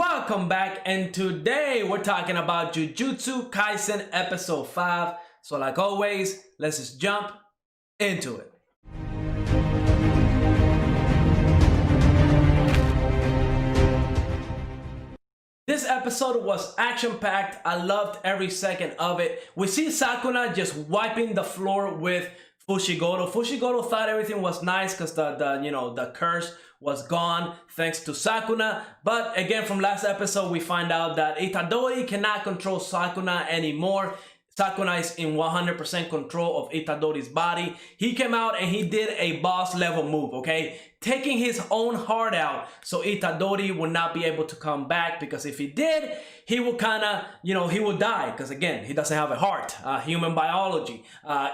Welcome back, and today we're talking about Jujutsu Kaisen episode 5. So like always, let's just jump into it. This episode was action-packed. I loved every second of it. We see Sakuna just wiping the floor with Fushiguro. Fushiguro thought everything was nice because the curse was gone thanks to Sakuna. But again, from last episode, we find out that Itadori cannot control Sakuna anymore. Sakuna is in 100% control of Itadori's body. He came out and he did a boss level move, okay? Taking his own heart out so Itadori would not be able to come back, because if he did, he would kind of, he would die, because again, he doesn't have a heart, human biology.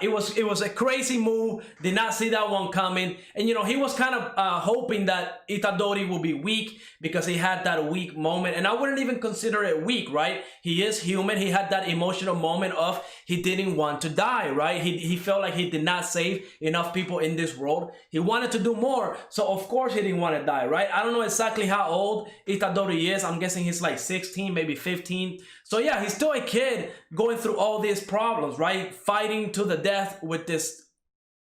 It was a crazy move. Did not see that one coming. And he was kind of hoping that Itadori would be weak, because he had that weak moment. And I wouldn't even consider it weak, right? He is human. He had that emotional moment of he didn't want to die, right? He felt like he did not save enough people in this world. He wanted to do more. So of course he didn't want to die, right? I don't know exactly how old Itadori is. I'm guessing he's like 16, maybe 15. So yeah, he's still a kid going through all these problems, right? Fighting to the death with this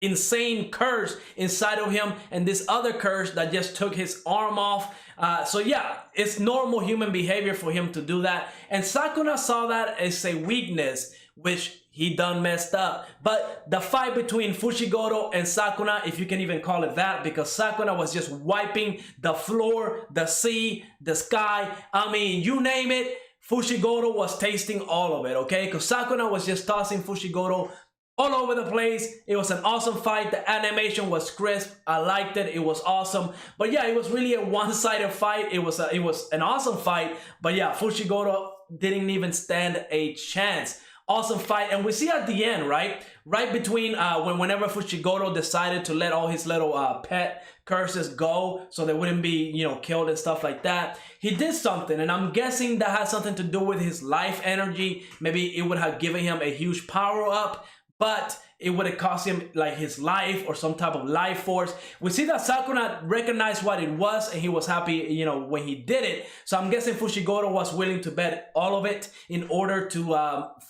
insane curse inside of him and this other curse that just took his arm off. So yeah, it's normal human behavior for him to do that. And Sakuna saw that as a weakness, which he done messed up. But the fight between Fushiguro and Sakuna, if you can even call it that, because Sakuna was just wiping the floor, the sea, the sky. I mean, you name it, Fushiguro was tasting all of it, okay? Because Sakuna was just tossing Fushiguro all over the place. It was an awesome fight. The animation was crisp. I liked it. It was awesome. But yeah, it was really a one-sided fight. It was an awesome fight. But yeah, Fushiguro didn't even stand a chance. Awesome fight. And we see at the end, right between whenever Fushiguro decided to let all his little pet curses go so they wouldn't be killed and stuff like that, he did something, and I'm guessing that has something to do with his life energy. Maybe it would have given him a huge power up, but it would have cost him like his life or some type of life force. We see that Sakuna recognized what it was, and he was happy, when he did it. So I'm guessing Fushiguro was willing to bet all of it in order to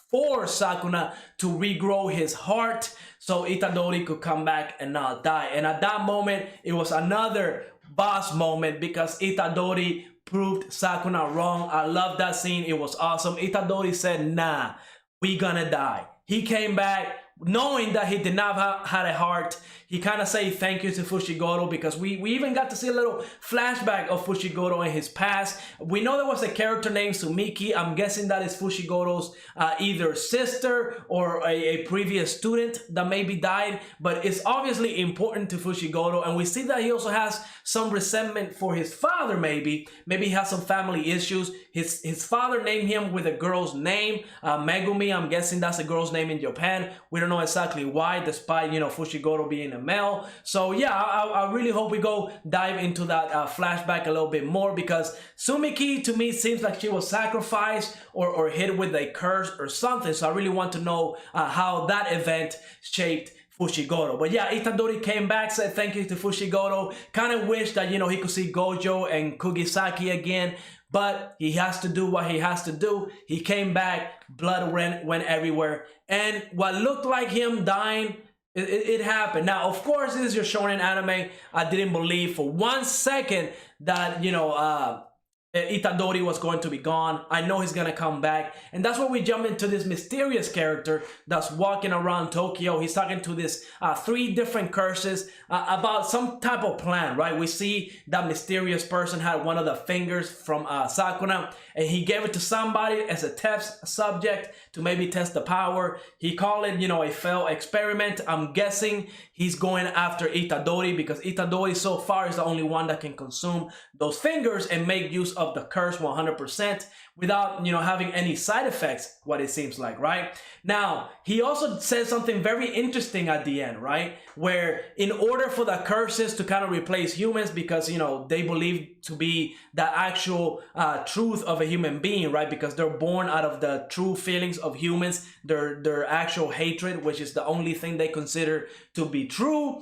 force Sakuna to regrow his heart so Itadori could come back and not die. And at that moment, it was another boss moment, because Itadori proved Sakuna wrong. I love that scene. It was awesome. Itadori said, nah, we gonna die. He came back knowing that he did not have a heart. He kind of say thank you to Fushiguro, because we even got to see a little flashback of Fushiguro in his past. We know there was a character named Sumiki. I'm guessing that is Fushiguro's either sister or a previous student that maybe died, but it's obviously important to Fushiguro. And we see that he also has some resentment for his father. Maybe he has some family issues. His father named him with a girl's name, Megumi. I'm guessing that's a girl's name in Japan. We don't know exactly why, despite Fushiguro being a male. So yeah, I really hope we go dive into that flashback a little bit more, because Sumiki to me seems like she was sacrificed or hit with a curse or something. So I really want to know how that event shaped Fushiguro. But yeah, Itadori came back, said thank you to Fushiguro. Kind of wish that he could see Gojo and Kugisaki again, but he has to do what he has to do. He came back, blood went everywhere, and what looked like him dying, it happened. Now, of course, this is your shonen anime. I didn't believe for 1 second that Itadori was going to be gone. I know he's gonna come back, and that's where we jump into this mysterious character that's walking around Tokyo. He's talking to this 3 different curses about some type of plan, right? We see that mysterious person had one of the fingers from Sakuna, and he gave it to somebody as a test subject to maybe test the power. He called it, a failed experiment. I'm guessing he's going after Itadori, because Itadori so far is the only one that can consume those fingers and make use of the curse 100% without having any side effects, what it seems like, right? Now, he also said something very interesting at the end, right? Where in order for the curses to kind of replace humans, because they believe to be the actual truth of a human being, right? Because they're born out of the true feelings of humans, their actual hatred, which is the only thing they consider to be true.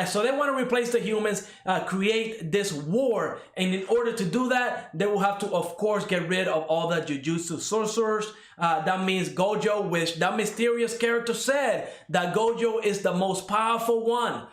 So they want to replace the humans, create this war, and in order to do that, they will have to, of course, get rid of all the Jujutsu sorcerers. That means Gojo, which that mysterious character said that Gojo is the most powerful one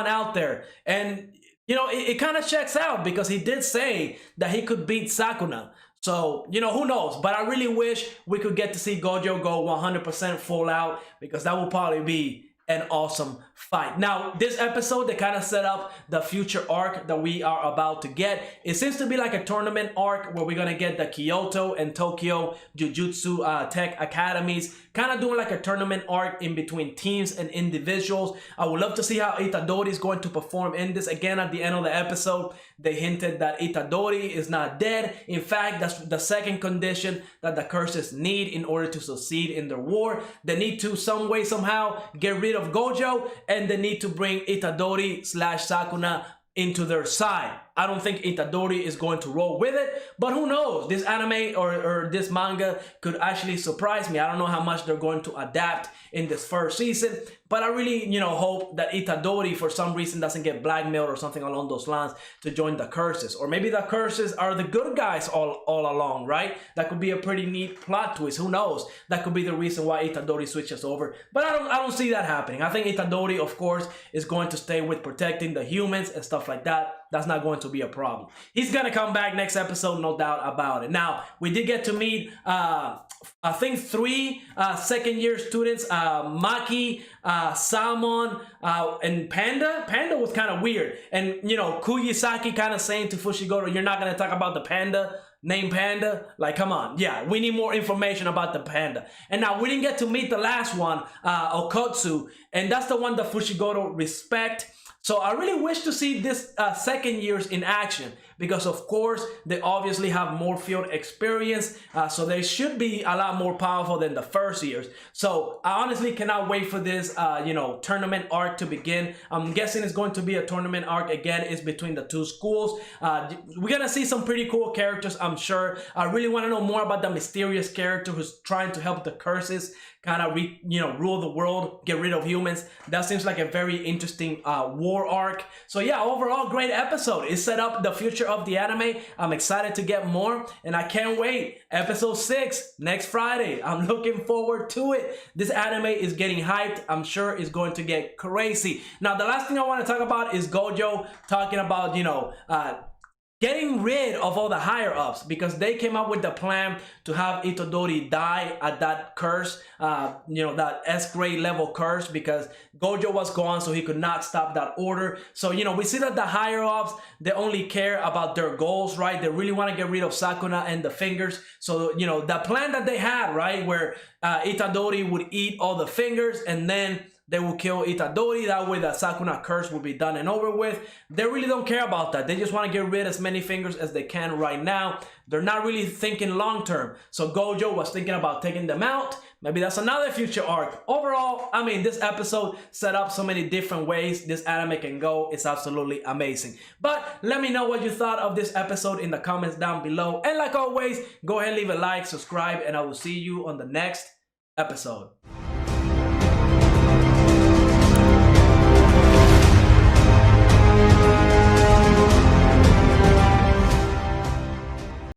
out there. And, you know, it kind of checks out because he did say that he could beat Sakuna. So, you know, who knows? But I really wish we could get to see Gojo go 100% full out, because that will probably be an awesome fight. Now, this episode, they kind of set up the future arc that we are about to get. It seems to be like a tournament arc where we're going to get the Kyoto and Tokyo Jujutsu Tech Academies, kind of doing like a tournament arc in between teams and individuals. I would love to see how Itadori is going to perform in this. Again, at the end of the episode, they hinted that Itadori is not dead. In fact, that's the second condition that the curses need in order to succeed in their war. They need to some way, somehow get rid of Gojo, and they need to bring Itadori / Sakuna into their side. I don't think Itadori is going to roll with it, but who knows? This anime or this manga could actually surprise me. I don't know how much they're going to adapt in this first season, but I really, you know, hope that Itadori for some reason doesn't get blackmailed or something along those lines to join the curses. Or maybe the curses are the good guys all along, right? That could be a pretty neat plot twist. Who knows? That could be the reason why Itadori switches over. But I don't see that happening. I think Itadori, of course, is going to stay with protecting the humans and stuff like that. That's not going to be a problem. He's going to come back next episode, no doubt about it. Now, we did get to meet, I think, 3 second-year students, Maki, Salmon, and Panda. Panda was kind of weird. And, you know, Kuyisaki kind of saying to Fushiguro, you're not going to talk about the panda, named Panda? Like, come on. Yeah, we need more information about the panda. And now, we didn't get to meet the last one, Okotsu, and that's the one that Fushiguro respect. So I really wish to see this second years in action, because of course they obviously have more field experience, so they should be a lot more powerful than the first years. So I honestly cannot wait for this you know, tournament arc to begin. I'm guessing it's going to be a tournament arc again. It's between the two schools. We're gonna see some pretty cool characters, I'm sure. I really want to know more about the mysterious character who's trying to help the curses kind of rule the world, get rid of humans. That seems like a very interesting war arc. So yeah, overall great episode. It set up the future of the anime. I'm excited to get more, and I can't wait. Episode 6 next Friday. I'm looking forward to it. This anime is getting hyped. I'm sure it's going to get crazy. Now, the last thing I want to talk about is Gojo talking about, you know, getting rid of all the higher ups, because they came up with the plan to have Itadori die at that curse, you know, that S-grade level curse, because Gojo was gone, so he could not stop that order. So, you know, we see that the higher ups, they only care about their goals, right? They really want to get rid of Sakuna and the fingers. So, you know, the plan that they had, right, where Itadori would eat all the fingers and then they will kill Itadori. That way the Sakuna curse will be done and over with. They really don't care about that. They just want to get rid of as many fingers as they can right now. They're not really thinking long term. So Gojo was thinking about taking them out. Maybe that's another future arc. Overall, I mean, this episode set up so many different ways this anime can go. It's absolutely amazing. But let me know what you thought of this episode in the comments down below. And like always, go ahead and leave a like, subscribe, and I will see you on the next episode.